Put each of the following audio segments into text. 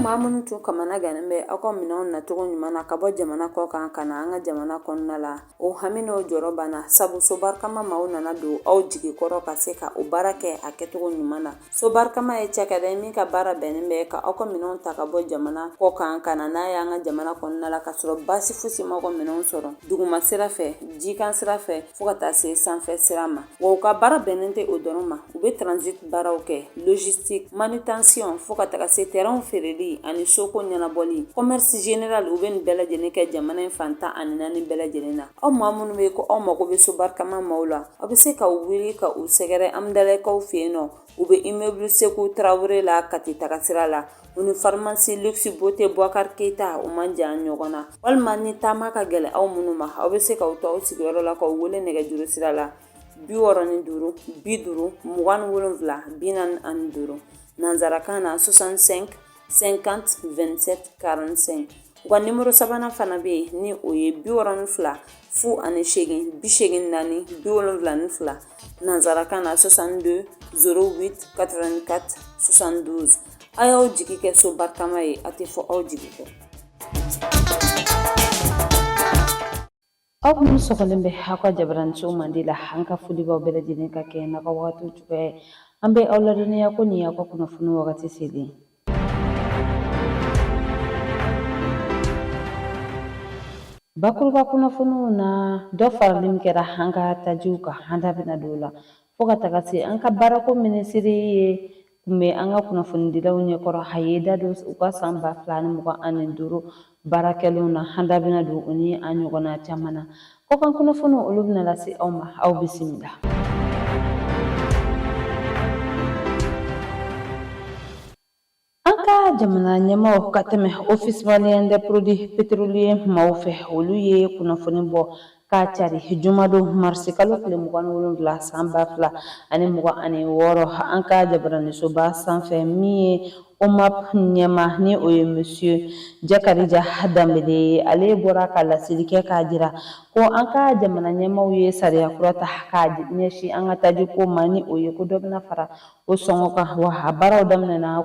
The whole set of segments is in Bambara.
maa minnu tun kamana ganin bɛ aw ka minɛnw nacogo ɲuman na ka bɔ jamana kɔ kan ka na an ka jamana kɔnɔna la o hami n'o jɔrɔ banna sabu so barikama maaw nana don aw jigi kɔrɔ ka se ka o baara kɛ a kɛcogo ɲuman na so barikama ye cakɛda ye min ka baara bɛnnen bɛ ka aw ka minɛnw ta ka bɔ jamana kɔ kan ka na n'a ye an ka jamana kɔnɔna la ka sɔrɔ baasi fosi ma aw ka minɛnw sɔrɔ duguma sira fɛ jikan sira fɛ fo ka taa se sanfɛ sira ma wa u ka baara bɛnnen tɛ o dɔrɔn ma u bɛ transit baaraw kɛ logistique manutention fo ka taga se terrain feereli ani soko ɲɛnabɔli commerce général u bɛ nin bɛɛ lajɛlen kɛ jamana in fan 14 bɛɛ lajɛlen na aw maa minnu bɛ ko aw mago bɛ so barikama maaw la aw bɛ se ka wuli ka u sɛgɛrɛ Amdalaikaw fɛ yen nɔ u bɛ immeuble Seku Tarawele la Kati taga sira la u ni pharmacie luxe beauté Bouakar Keita o man jan ɲɔgɔn na walima ni taama ka gɛlɛn aw minnu ma aw bɛ se ka u to aw sigiyɔrɔ la ka u wele nɛgɛjuru sira la 65 50 27 45 nanzarakan na 65 50 27 45 u ka nimero sabanan fana bɛ yen ni o ye 62 08 84 72 nanzarakan na 62 08 84 72 a y'aw jigi kɛ so barikama ye a tɛ fɔ aw jigi kɔ. Aw minnu sɔgɔlen bɛ aw ka jabaranisow mandi la an ka foli b'aw bɛɛ lajɛlen ka kɛ n'aw ka wagatiw cogoya ye an bɛ aw ladɔnniya ko nin y'aw ka kunnafoni wagati selen ye. Bakuruba kunnafoniw na dɔ farali min kɛra an ka tajiw kan an da bɛna don o la fo ka taga se an ka baarako minisiri ye kun bɛ an ka kunnafonidilaw ɲɛkɔrɔ a ye da don u ka san 2025 baarakɛlenw na an da bɛna don o ni an ɲɔgɔnna caman na kɔkan kunnafoniw olu bɛna lase aw ma aw bisimila. An ka jamana ɲɛmaaw ka tɛmɛ office malien des produits pétroliers maaw fɛ olu ye kunnafoni bɔ k'a cari jumadon marisi kalo tile 27 san 2026 an ka jabaranisoba sanfɛ min ye OMAP ɲɛma ni o ye monsieur Jakarija Dambele ye ale bɔra ka laseli kɛ k'a jira ko an ka jamana ɲɛmaaw ye sariya kura ta k'a ɲɛsin an ka tajiko ma ni o ye ko dɔ bɛna fara o sɔngɔ kan wa a baaraw daminɛna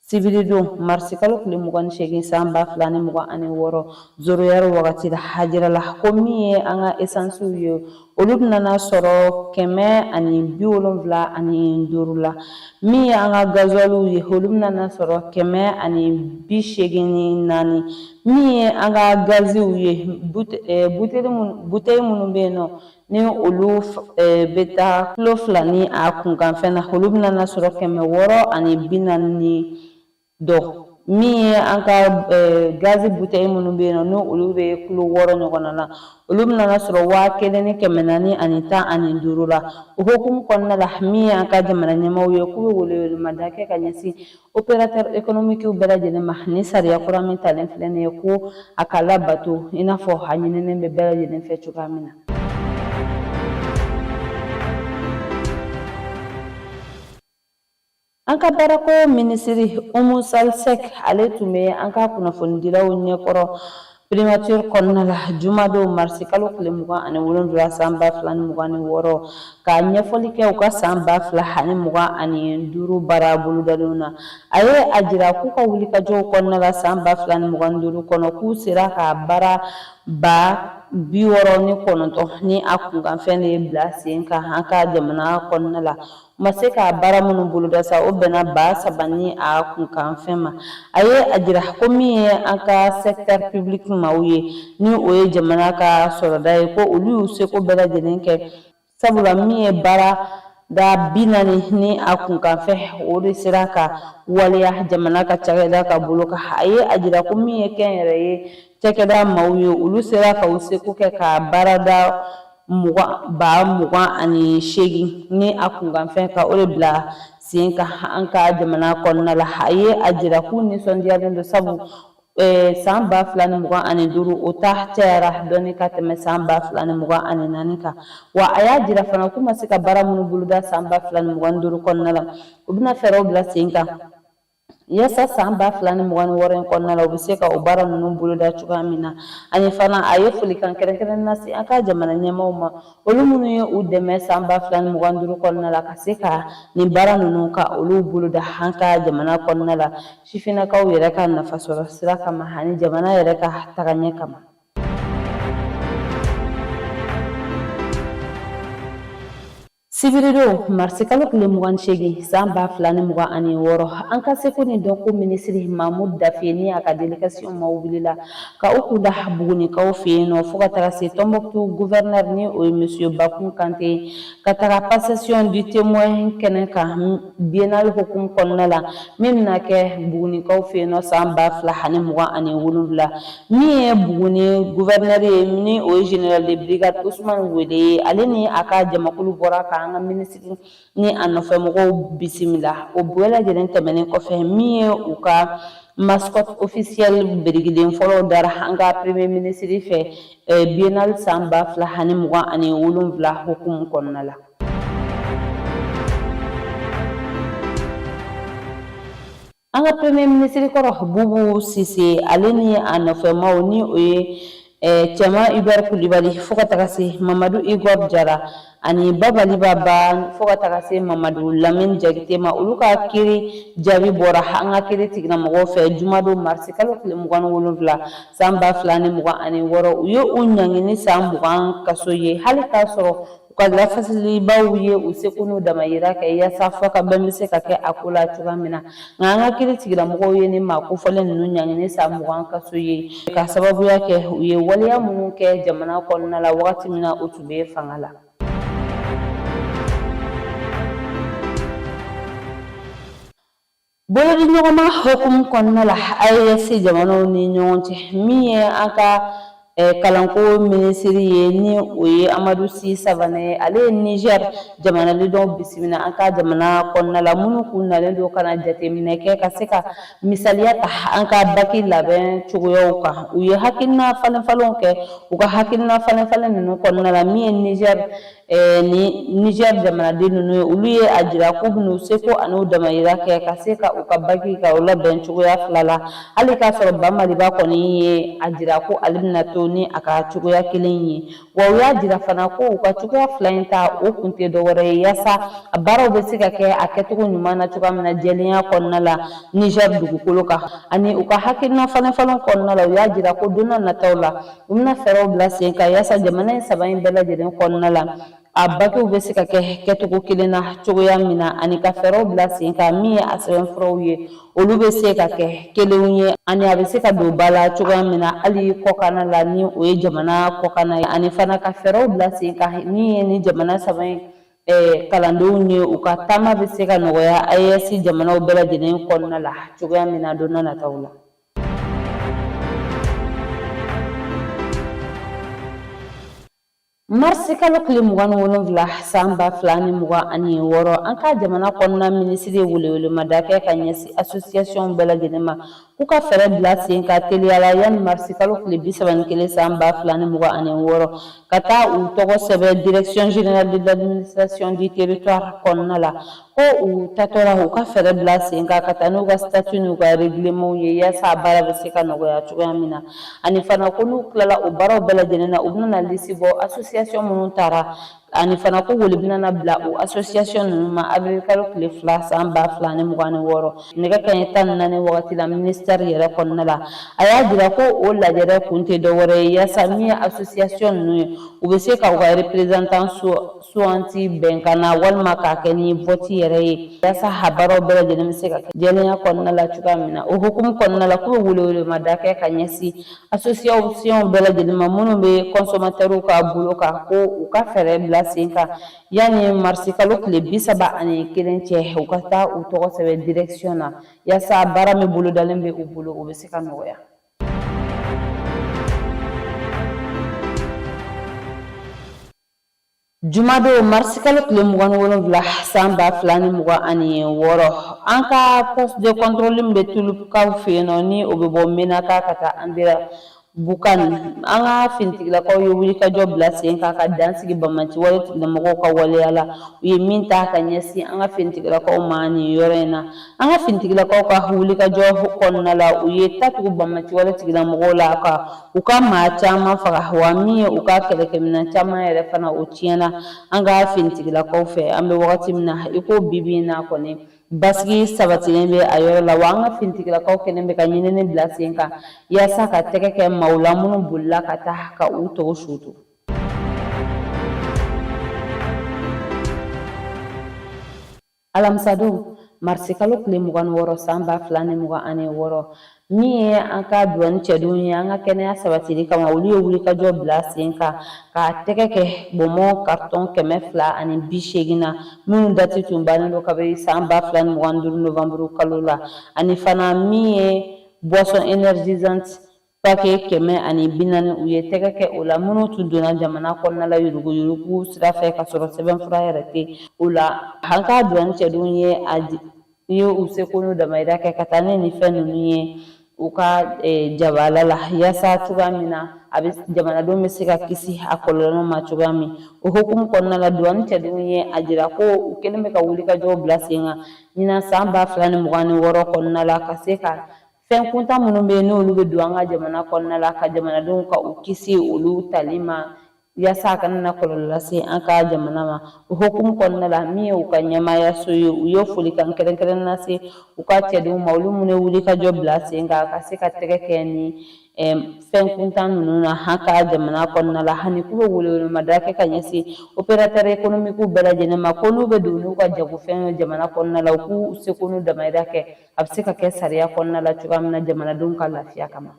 sibiri don marisi kalo tile 28 san 2026 zoroyari wagati la hajira la ko min ye an ka esansiw ye olu bɛna sɔrɔ 175 la min ye an ka gazuwaliw ye olu bɛna sɔrɔ 184 min ye an ka gaziw ye buteli minnu bɛ yen nɔ ni olu bɛ taa kilo 2 ni a kunkanfɛn na olu bɛna sɔrɔ 640 dɔ min ye an ka gazi buteli minnu bɛ yen nɔ ni olu bɛ kilo 6 ɲɔgɔnna na olu bɛna sɔrɔ 1415 la o hukumu kɔnɔna la min ye an ka jamana ɲɛmaaw ye k'u bɛ welewelemada kɛ ka ɲɛsin opérateur économiques bɛɛ lajɛlen ma ni sariya kura min talen filɛ nin ye ko a ka labato i n'a fɔ a ɲininen bɛ bɛɛ lajɛlen fɛ cogoya min na. An ka baarako minisiri Umu Salsek ale tun bɛ an ka kunnafonidilaw ɲɛkɔrɔ primature kɔnɔna la jumadon marisi kalo tile 27 san 2026 ka ɲɛfɔli kɛ u ka san 2025 baara bolodalenw na a ye a jira k'u ka wulikajɔw kɔnɔna la san 2025 kɔnɔ k'u sera ka baara 69 ni a kunkanfɛn de bila sen kan an ka jamana kɔnɔna la u ma se ka baara minnu boloda sa o bɛnna 3,000 ni a kunkanfɛn ma a ye a jira ko min ye an ka secteur public maaw ye ni o ye jamana ka sɔrɔda ye ko olu y'u seko bɛɛ lajɛlen kɛ sabula min ye baara da 40 ni a kunkanfɛn o de sera ka waleya jamana ka cakɛda ka bolo kan a ye a jira ko min ye kɛnyɛrɛ ye cakɛda maaw ye olu sera ka u seko kɛ ka baarada 28 ni a kunkanfɛn ka o de bila sen kan an ka jamana kɔnɔna la a ye a jira k'u nisɔndiyalen don sabu san 2025 o ta cayara dɔɔni ka tɛmɛ san 2024 kan wa a y'a jira fana k'u ma se ka baara minnu boloda san 2025 kɔnɔna la u bɛna fɛɛrɛw bila sen kan yasa san ba filani mugan wɔɔrɔ kɔnɔna la u bɛ se ka o baara ninnu boloda cogoya min na ani fana a ye folikan kɛrɛnkɛrɛnnen lase an ka jamana ɲɛmaaw ma olu minnu ye u dɛmɛ san ba filani mugan duuru kɔnɔna la ka se ka nin baara ninnu ka olu boloda an ka jamana kɔnɔna la sifinnakaw yɛrɛ ka nafasɔrɔ sira kama ani jamana yɛrɛ ka tagaɲɛ kama. Sibirido marsi kalo tile 28 san 2026 an ka seko ni dɔnko minisiri Mahmud Dafe ni a ka délégation ma wulila ka u kunda Bugunikaw fɛ yen nɔ fo ka taga se Tombouctou gouverneur ni o ye monsieur Bakun Kante ka taga passation du témoin kɛnɛ kan biennale hukumu kɔnɔna la min bɛna kɛ Bugunikaw fɛ yen nɔ san 2027 min ye Buguni gouverneur ye ni o ye général de brigade Ousmane Wele ale ni a ka jamakulu bɔra kan an ka minisiri ni a nɔfɛmɔgɔw bisimila o bɛɛ lajɛlen tɛmɛnen kɔfɛ min ye u ka mascotte officielle birigiden fɔlɔ dara an ka premier ministre fɛ biennale san 2027 hukumu kɔnɔna la. An ka premier ministre kɔrɔ Bubu Sise ale ni a nɔfɛmaw ni o ye Cɛma Hubert Kulibali fo ka taga se Mamadou Igor Jara ani Babali Baba fo ka taga se Mamadou Lamine Jakite ma olu ka kiiri jaabi bɔra an ka kiiri tigilamɔgɔw fɛ jumadon marisi kalo tile 27 san 2026 u ye u ɲangini san 20 kaso ye hali k'a sɔrɔ u ka lafasilibaw ye u seko n'u damayira kɛ yaasa fɔ ka bɛn bɛ se ka kɛ a ko la cogoya min na nka an ka kiiri tigilamɔgɔw ye ni maa kofɔlen ninnu ɲangini san 20 kaso ye ka sababuya kɛ u ye waleya minnu kɛ jamana kɔnɔna la wagati min na u tun bɛ fanga la. Bolodi ɲɔgɔnma hukumu kɔnɔna la AES jamanaw ni ɲɔgɔn cɛ min ye an ka kalanko minisiri ye ni o ye Amadou Sy Savanɛ ale ye Niger jamanadenw bisimila an ka jamana kɔnɔna la minnu kun nalen don ka na jateminɛ kɛ ka se ka misaliya ta an ka baki labɛn cogoyaw kan u ye hakilina falenfalenw kɛ u ka hakilina falenfalen ninnu kɔnɔna la min ye Niger jamanaden ninnu ye olu ye a jira k'u bɛn'u seko an'u damayira kɛ ka se ka u ka baki ka u labɛn cogoya fila la hali k'a sɔrɔ Bamaliba kɔni ye a jira ko ale bɛna to ni a ka cogoya kelen ye wa u y'a jira fana ko u ka cogoya fila in ta o kun tɛ dɔwɛrɛ ye yaasa a baaraw bɛ se ka kɛ a kɛcogo ɲuman na cogoya min na jɛlenya kɔnɔna la Niger dugukolo kan ani u ka hakilina falenfalen kɔnɔna la u y'a jira ko don n'a nataw la u bɛna fɛɛrɛw bila sen kan yaasa jamana in saba in bɛɛ lajɛlen kɔnɔna la a bakiw bɛ se ka kɛ kɛcogo kelen na cogoya min na ani ka fɛɛrɛw bila sen kan min ye a sɛbɛnfuraw ye olu bɛ se ka kɛ kelenw ye ani a bɛ se ka don ba la cogoya min na hali kɔkanna la ni o ye jamana kɔkanna ye ani fana ka fɛɛrɛw bila sen kan min ye ni jamana saba in kalandenw ye u ka taama bɛ se ka nɔgɔya AES jamanaw bɛɛ lajɛlen kɔnɔna la cogoya min na don n'a nataw la. Marisi kalo tile 27 san 2026 an ka jamana kɔnɔna minisiri ye welewelemada kɛ ka ɲɛsin association bɛɛ lajɛlen ma k'u ka fɛɛrɛ bila sen ka teliyala yanni marisi kalo tile 31 san 2026 ka taa u tɔgɔ sɛbɛn direction générale de l'administration du territoire kɔnɔna la ko u tatɔla u ka fɛɛrɛ bila sen kan ka taa n'u ka statut n'u ka règlement ye yaasa a baara bɛ se ka nɔgɔya cogoya min na ani fana ko n'u tilala o baaraw bɛɛ lajɛlen na u bɛna lisi bɔ association minnu taara ani fana ko wele bɛna bila o association ninnu ma avril kalo tile 2 san 2026 nɛgɛ kanɲɛ 14 wagati la ministère yɛrɛ kɔnɔna la a y'a jira ko o lajɛrɛ kun tɛ dɔwɛrɛ ye yaasa min ye association ninnu ye u bɛ se ka u ka représentant suganti bɛnkan na walima k'a kɛ ni vote yɛrɛ ye yaasa a baaraw bɛɛ lajɛlen bɛ se ka kɛ jɛlenya kɔnɔna la cogoya min na o hukumu kɔnɔna la k'u bɛ welewelemada kɛ ka ɲɛsin association bɛɛ lajɛlen ma minnu bɛ consommateurs ka bolo kan ko u ka fɛɛrɛ bila sen kan yanni marisi kalo tile 31 cɛ u ka taa u tɔgɔ sɛbɛn direction na yaasa baara min bolodalen bɛ u bolo o bɛ se ka nɔgɔya. Jumadon marisi kalo tile 27 san 2026 an ka poste de contrôle bɛ tulukaw fɛ yen nɔ ni o bɛ bɔ Menaka ka taa Andira bukan an ka finitigilakaw ye wulikajɔ bila sen kan ka dansigi bamaci wale tigilamɔgɔw ka waleya la u ye min ta ka ɲɛsin an ka finitigilakaw ma nin yɔrɔ in na an ka finitigilakaw ka wulikajɔ kɔnɔna la u ye tatugu bamaci wale tigilamɔgɔw la ka u ka maa caman faga wa min ye u ka kɛlɛkɛminɛn caman yɛrɛ fana o tiɲɛna an ka finitigilakaw fɛ an bɛ wagati min na i ko bibi in na kɔni basigi sabatilen bɛ a yɔrɔ la wa an ka finitigilakaw kɛlen bɛ ka ɲinini bila sen kan yaasa ka tɛgɛ kɛ maaw la minnu bolila ka taa ka u tɔgɔ sutu. Alamisadon marisi kalo tile 26 san 2026 min ye an ka duwani cɛdenw ye an ka kɛnɛya sabatili kama olu ye wulikajɔ bila sen kan ka tɛgɛ kɛ bɔnbɔn kartɔn 280 na minnu dati tun bannen don kabini san 2025 novanburu kalo la ani fana min ye boisson énergisante pake 140 u ye tɛgɛ kɛ o la minnu tun donna jamana kɔnɔna la yuruguyurugu sira fɛ ka sɔrɔ sɛbɛnfura yɛrɛ tɛ o la an ka duwani cɛdenw ye u seko n'u damayira kɛ ka taa ne ni fɛn ninnu ye u ka jabala la yaasa cogoya min na a bɛ jamanadenw bɛ se ka kisi a kɔlɔlɔ ma cogoya min o hukumu kɔnɔna la duwani cɛdenw ye a jira ko u kɛlen bɛ ka wulikajɔw bila sen kan ɲinan san 2026 kɔnɔna la ka se ka fɛn kuntan minnu bɛ yen n'olu bɛ don an ka jamana kɔnɔna la ka jamanadenw ka u kisi olu tali ma yaasa a kana na kɔlɔlɔ lase an ka jamana ma o hukumu kɔnɔna la min ye u ka ɲɛmaayaso ye u ye folikan kɛrɛnkɛrɛnnen lase u ka cɛdenw ma olu minnu ye wulikajɔ bila sen kan ka se ka tɛgɛ kɛ ni fɛn kuntan ninnu na an ka jamana kɔnɔna la hani k'u bɛ welewelemada kɛ ka ɲɛsin opérateur économique bɛɛ lajɛlen ma ko n'u bɛ don n'u ka jagofɛn ye jamana kɔnɔna la u k'u seko n'u damayira kɛ a bɛ se ka kɛ sariya kɔnɔna la cogoya min na jamanadenw ka lafiya kama.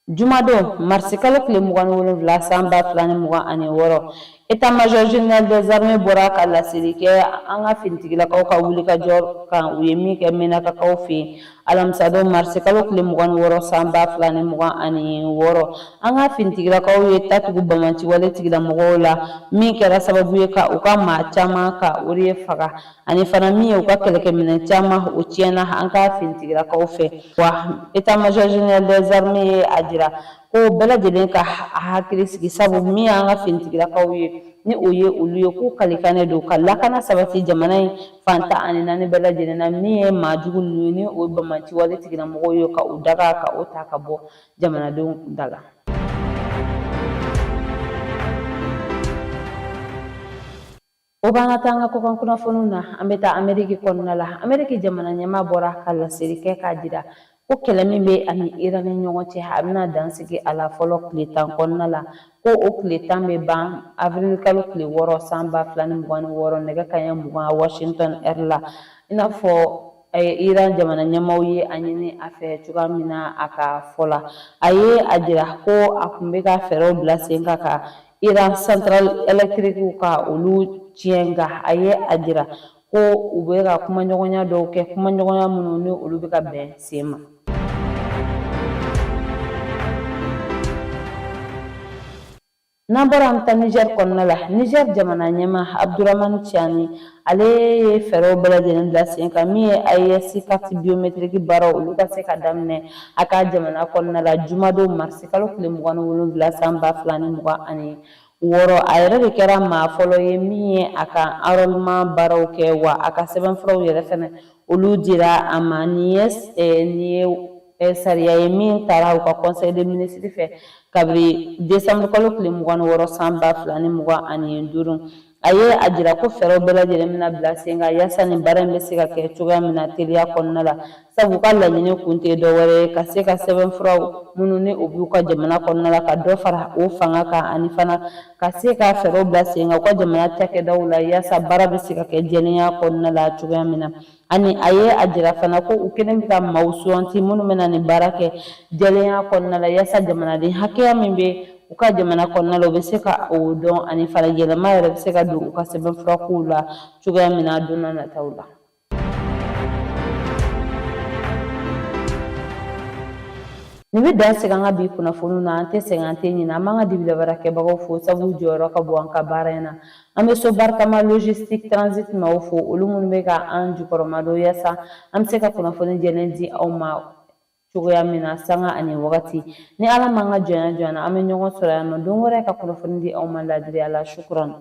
Jumadon marisi kalo tile 27 san 2026 état-major général des armées bɔra ka laseli kɛ an ka finitigilakaw ka wulikajɔ kan u ye min kɛ Menakakaw fɛ yen alamisadon marisi kalo tile 26 san 2026 an ka finitigilakaw ye tatugu bamaci wale tigilamɔgɔw la min kɛra sababu ye ka u ka maa caman ka o de faga ani fana min ye u ka kɛlɛkɛminɛn caman o tiɲɛna an ka finitigilakaw fɛ wa état-major général des armées ye a jira ko bɛɛ lajɛlen ka hakili sigi sabu min y'an ka finitigilakaw ye ni o ye olu ye k'u kalikannen don ka lakana sabati jamana in fantan ani naani bɛɛ lajɛlen na min ye maa jugu ninnu ye ni o bamaci wale tigilamɔgɔw ye ka u daga ka o ta ka bɔ jamanadenw da la. O b'an ka taa an ka kɔkan kunnafoniw na an bɛ taa Ameriki kɔnɔna la Ameriki jamana ɲɛmaa bɔra ka laseli kɛ k'a jira ko kɛlɛ min bɛ ani Iran ni ɲɔgɔn cɛ a bɛna dansigi a la fɔlɔ tile 10 kɔnɔna la ko o tile 10 bɛ ban avril kalo tile 6 san 2026 nɛgɛ kanɲɛ 20 Washington heure la i n'a fɔ Iran jamana ɲɛmaaw ye a ɲini a fɛ cogoya min na a ka fɔ la a ye a jira ko a tun bɛ ka fɛɛrɛw bila sen kan ka Iran central électrique ka olu tiɲɛ nka a ye a jira ko u bɛ ka kumaɲɔgɔnya dɔw kɛ kumaɲɔgɔnya minnu ni olu bɛ ka bɛn sen ma. N'an bɔra an bɛ taa Niger kɔnɔna la Niger jamana ɲɛmaa Abdurahmani Tiani ale ye fɛɛrɛw bɛɛ lajɛlen bila sen kan min ye AES carte biométrique baaraw olu ka se ka daminɛ a ka jamana kɔnɔna la jumadon marisi kalo tile 27 san 2026 a yɛrɛ de kɛra maa fɔlɔ ye min ye a ka enrôlement baaraw kɛ wa a ka sɛbɛnfuraw yɛrɛ fɛnɛ olu dira a ma nin ye sariya ye min taara u ka conseil des ministres fɛ kabiri décembre kalo tile 26 san 2025 a ye a jira ko fɛɛrɛw bɛɛ lajɛlen bɛna bila sen kan yaasa nin baara in bɛ se ka kɛ cogoya min na teliya kɔnɔna la sabu ka laɲini kun tɛ dɔwɛrɛ ye ka se ka sɛbɛnfuraw minnu ni o b'u ka jamana kɔnɔna la ka dɔ fara o fanga kan ani fana ka se ka fɛɛrɛw bila sen kan u ka jamana cakɛdaw la yaasa baara bɛ se ka kɛ jɛlenya kɔnɔna la cogoya min na ani a ye a jira fana ko u kelen bɛ ka maaw suganti minnu bɛna nin baara kɛ jɛlenya kɔnɔna la yaasa jamanaden hakɛya min bɛ u ka jamana kɔnɔna la u bɛ se ka o dɔn ani fana yɛlɛma yɛrɛ bɛ se ka don u ka sɛbɛnfurakow la cogoya min na don n'a nataw la. Ni bɛ dan sɛgɛn an ka bi kunnafoniw na an tɛ sɛgɛn an tɛ ɲinɛ an b'an ka dibilabarakɛbagaw fo sabu jɔyɔrɔ ka bon an ka baara in na an bɛ so barikama logistique transit maaw fo olu minnu bɛ ka an jukɔrɔmadon yaasa an bɛ se ka kunnafoni jɛlen di aw ma cogoya min na sanga ani wagati ni ala m'an ka jɔnya jɔnya na an bɛ ɲɔgɔn sɔrɔ yan nɔ don wɛrɛ ka kunnafoni di aw ma ladiriya la shukran